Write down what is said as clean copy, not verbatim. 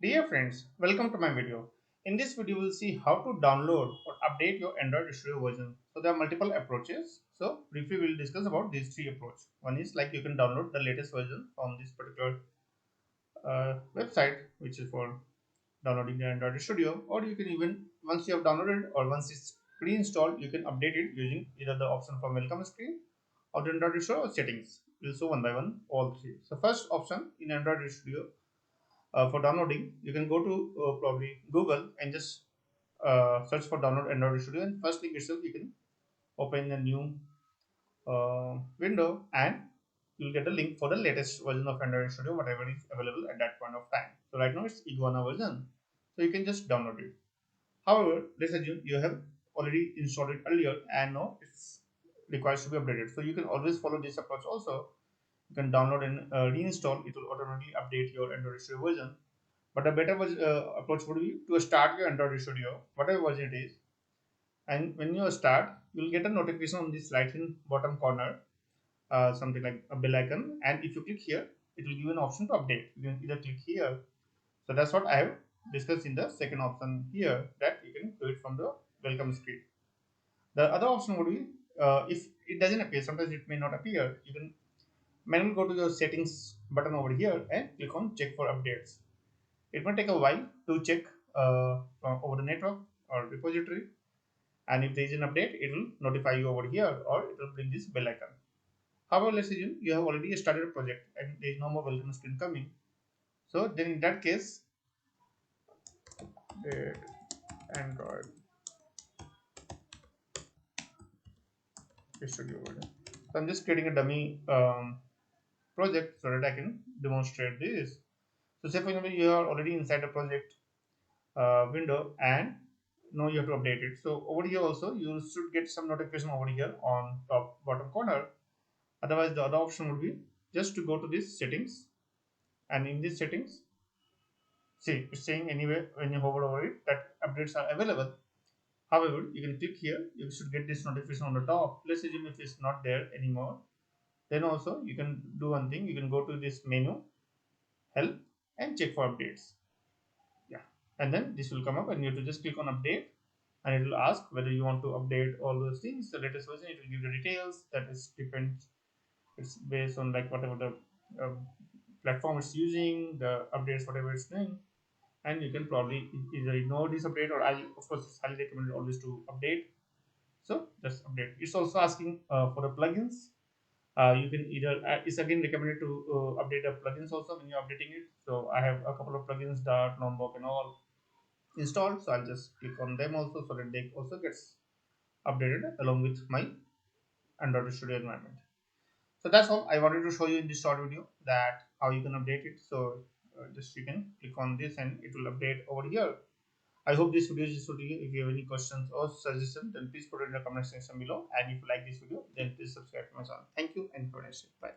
Dear friends, welcome to my video. In this video, we'll see how to download or update your Android Studio version. So there are multiple approaches. So briefly, we'll discuss about these three approaches. One is like you can download the latest version from this particular website, which is for downloading the Android Studio, or you can even once you have downloaded or once it's pre-installed, you can update it using either the option from welcome screen or the Android Studio or settings. We'll show one by one all three. So first option in Android Studio for downloading, you can go to probably Google and just search for download Android Studio, and first link itself you can open a new window and you'll get a link for the latest version of Android Studio, whatever is available at that point of time. So right now it's Iguana version, so you can just download it. However, let's assume you have already installed it earlier and now it's requires to be updated. So you can always follow this approach also. You can download and reinstall. It will automatically update your Android Studio version. But a better approach would be to start your Android Studio, whatever version it is, and when you start, you will get a notification on this right hand bottom corner, something like a bell icon, and if you click here, it will give you an option to update. You can either click here. So that's what I have discussed in the second option here, that you can do it from the welcome screen. The other option would be if it doesn't appear, sometimes it may not appear, you can manually go to your settings button over here and click on check for updates. It may take a while to check over the network or repository, and if there is an update, it will notify you over here or it will bring this bell icon. However, let's assume you have already started a project and there is no more welcome screen coming. So then in that case, Android Studio version. So I'm just creating a dummy project so that I can demonstrate this. So say for example, you are already inside a project window and now you have to update it. So over here also you should get some notification over here on top bottom corner. Otherwise the other option would be just to go to this settings, and in this settings, see it's saying anyway when you hover over it that updates are available. However, you can click here, you should get this notification on the top. Let's assume if it's not there anymore, then also you can do one thing, you can go to this menu, help, and check for updates. Yeah, and then this will come up and you have to just click on update, and it will ask whether you want to update all those things. The latest version, it will give the details, that is depends, it's based on like whatever the uh, platform it's using, the updates whatever it's doing, and you can probably either ignore this update, or I of course it's highly recommended always to update. So just update. It's also asking for the plugins. You can either it's again recommended to update the plugins also when you're updating it. So I have a couple of plugins, Dart, Lombok and all installed, so I'll just click on them also so that they also gets updated along with my Android Studio environment. So that's all I wanted to show you in this short video, that how you can update it. So just you can click on this and it will update over here. I hope this video is useful to you. If you have any questions or suggestions, then please put it in the comment section below, and if you like this video, then please subscribe to my channel. Thank you and have a nice day. Bye.